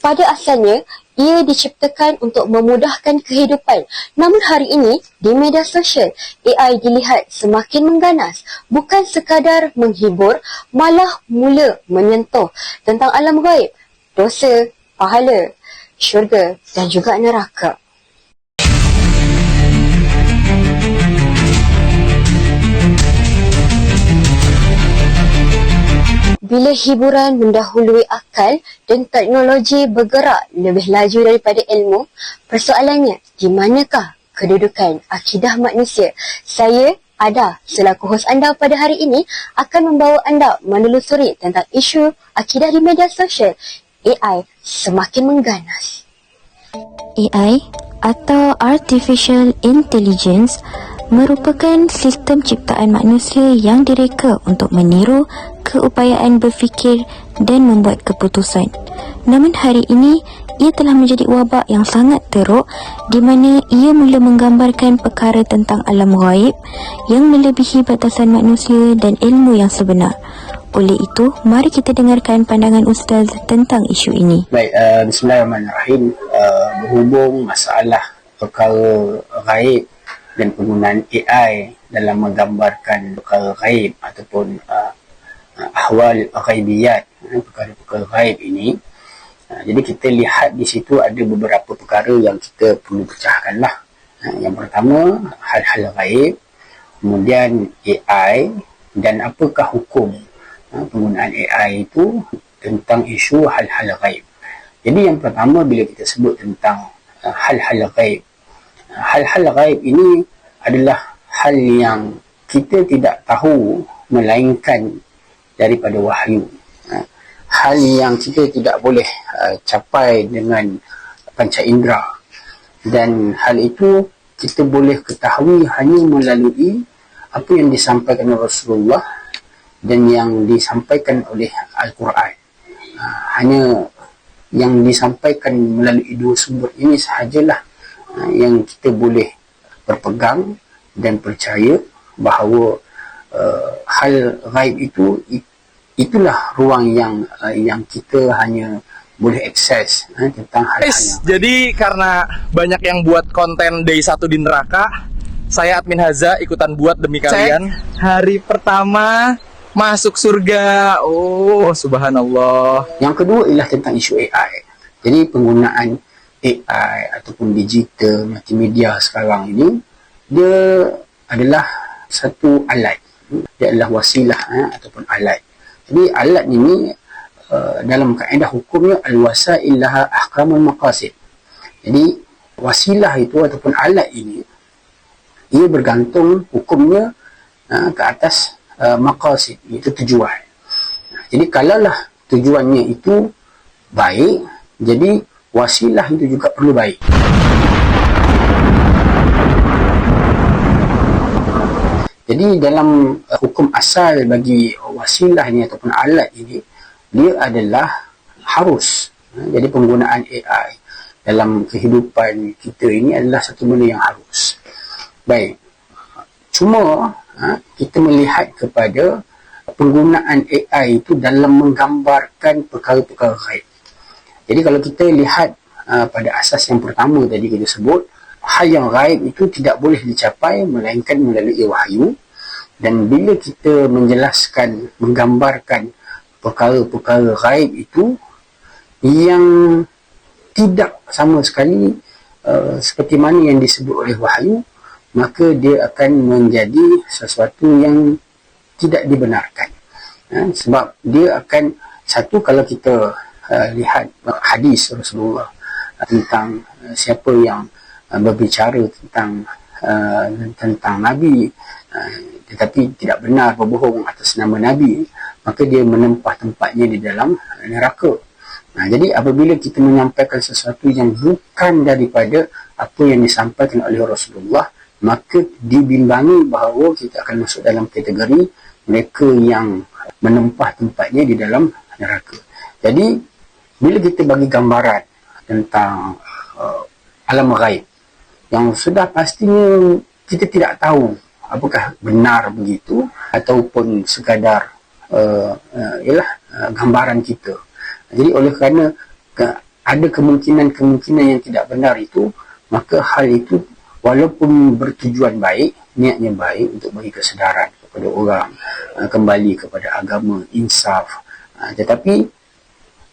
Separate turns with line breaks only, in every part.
Pada asalnya, ia diciptakan untuk memudahkan kehidupan. Namun hari ini, di media sosial, AI dilihat semakin mengganas. Bukan sekadar menghibur, malah mula menyentuh tentang alam gaib, dosa, pahala, syurga dan juga neraka. Bila hiburan mendahului akal dan teknologi bergerak lebih laju daripada ilmu, persoalannya, di manakah kedudukan akidah manusia? Saya, Ada, selaku hos anda pada hari ini, akan membawa anda menelusuri tentang isu akidah di media sosial. AI semakin mengganas.
AI atau Artificial Intelligence merupakan sistem ciptaan manusia yang direka untuk meniru keupayaan berfikir dan membuat keputusan. Namun hari ini, ia telah menjadi wabak yang sangat teruk di mana ia mula menggambarkan perkara tentang alam ghaib yang melebihi batasan manusia dan ilmu yang sebenar. Oleh itu, mari kita dengarkan pandangan Ustaz tentang isu ini.
Baik, bismillahirrahmanirrahim. Berhubung masalah perkara ghaib dan penggunaan AI dalam menggambarkan perkara ghaib ataupun ahwal ghaibiyat, perkara-perkara ghaib ini, jadi kita lihat di situ ada beberapa perkara yang kita perlu pecahkanlah. Yang pertama, hal-hal ghaib, kemudian AI, dan apakah hukum penggunaan AI itu tentang isu hal-hal ghaib. Jadi yang pertama, bila kita sebut tentang hal-hal ghaib, hal-hal ghaib ini adalah hal yang kita tidak tahu melainkan daripada wahyu. Hal yang kita tidak boleh capai dengan panca indera, dan hal itu kita boleh ketahui hanya melalui apa yang disampaikan oleh Rasulullah dan yang disampaikan oleh Al-Quran. Hanya yang disampaikan melalui dua sumber ini sahajalah yang kita boleh berpegang dan percaya bahawa hal ghaib itu, itulah ruang yang kita hanya boleh akses tentang hal-hal yang
jadi karena banyak yang buat konten Day 1 di neraka, saya admin Haza ikutan buat demi kalian. Hari pertama masuk surga. Oh, subhanallah.
Yang kedua ialah tentang isu AI. Jadi penggunaan AI ataupun digital multimedia sekarang ini, dia adalah satu alat. Dia adalah wasilah ataupun alat. Jadi alat ini dalam kaedah hukumnya al-wasail laha ahkamul maqasid. Jadi wasilah itu ataupun alat ini, ia bergantung hukumnya ke atas maqasid, itu tujuan. Jadi kalaulah tujuannya itu baik, jadi wasilah itu juga perlu baik. Jadi dalam hukum asal bagi wasilah ini ataupun alat ini, dia adalah harus. Jadi penggunaan AI dalam kehidupan kita ini adalah satu benda yang harus. Baik. Cuma kita melihat kepada penggunaan AI itu dalam menggambarkan perkara-perkara ghaib. Jadi kalau kita lihat pada asas yang pertama tadi kita sebut, hal yang ghaib itu tidak boleh dicapai melainkan melalui wahyu. Dan bila kita menjelaskan, menggambarkan perkara-perkara ghaib itu yang tidak sama sekali seperti mana yang disebut oleh wahyu, maka dia akan menjadi sesuatu yang tidak dibenarkan. Sebab dia akan, satu, kalau kita lihat hadis Rasulullah tentang siapa yang berbicara tentang Nabi tetapi tidak benar, berbohong atas nama Nabi, maka dia menempah tempatnya di dalam neraka. Jadi apabila kita menyampaikan sesuatu yang bukan daripada apa yang disampaikan oleh Rasulullah, maka dibimbangi bahawa kita akan masuk dalam kategori mereka yang menempah tempatnya di dalam neraka. Jadi bila kita bagi gambaran tentang alam ghaib, yang sudah pastinya kita tidak tahu apakah benar begitu ataupun sekadar gambaran kita. Jadi oleh kerana ada kemungkinan-kemungkinan yang tidak benar itu, maka hal itu walaupun bertujuan baik, niatnya baik untuk bagi kesedaran kepada orang, kembali kepada agama, insaf, tetapi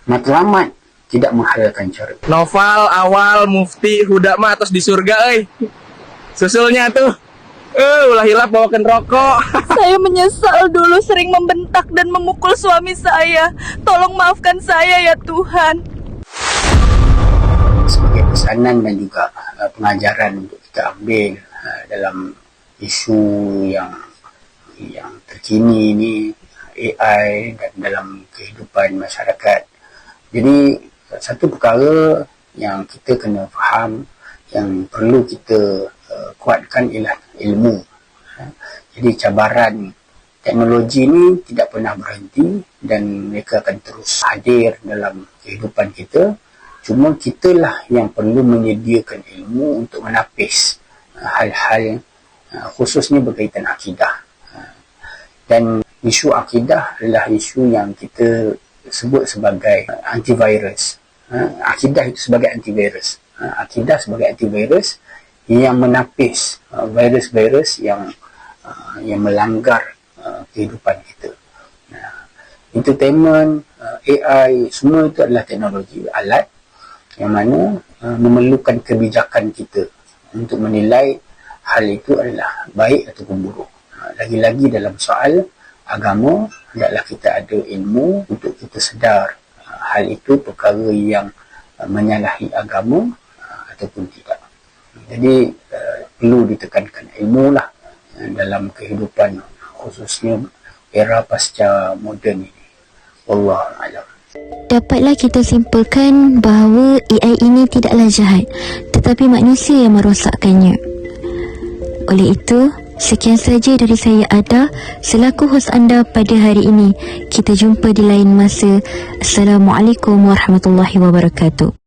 matlamat tidak menghalalkan cara.
Noval, Awal, Mufti, Huda mah atas di surga, susulnya tuh. Ulah hilap bawakan rokok.
Saya menyesal dulu sering membentak dan memukul suami saya. Tolong maafkan saya ya Tuhan.
Sebagai pesanan dan juga pengajaran untuk kita ambil dalam isu yang terkini ini, AI dan dalam kehidupan masyarakat. Jadi satu perkara yang kita kena faham, yang perlu kita kuatkan ialah ilmu. Jadi cabaran teknologi ini tidak pernah berhenti dan mereka akan terus hadir dalam kehidupan kita. Cuma kitalah yang perlu menyediakan ilmu untuk menapis hal-hal khususnya berkaitan akidah. Dan isu akidah adalah isu yang kita sebut sebagai antivirus. Akidah itu sebagai antivirus. Akidah sebagai antivirus yang menapis virus-virus yang melanggar kehidupan kita. Entertainment, AI, semua itu adalah teknologi, alat yang mana memerlukan kebijakan kita untuk menilai hal itu adalah baik ataupun buruk. Lagi-lagi dalam soal agama, hendaklah kita ada ilmu untuk kita sedar hal itu perkara yang menyalahi agama ataupun tidak. Jadi perlu ditekankan ilmu lah dalam kehidupan, khususnya era pasca moden ini. Wallahu a'lam.
Dapatlah kita simpulkan bahawa AI ini tidaklah jahat, tetapi manusia yang merosakkannya. Oleh itu, sekian saja dari saya Ada selaku hos anda pada hari ini. Kita jumpa di lain masa. Assalamualaikum warahmatullahi wabarakatuh.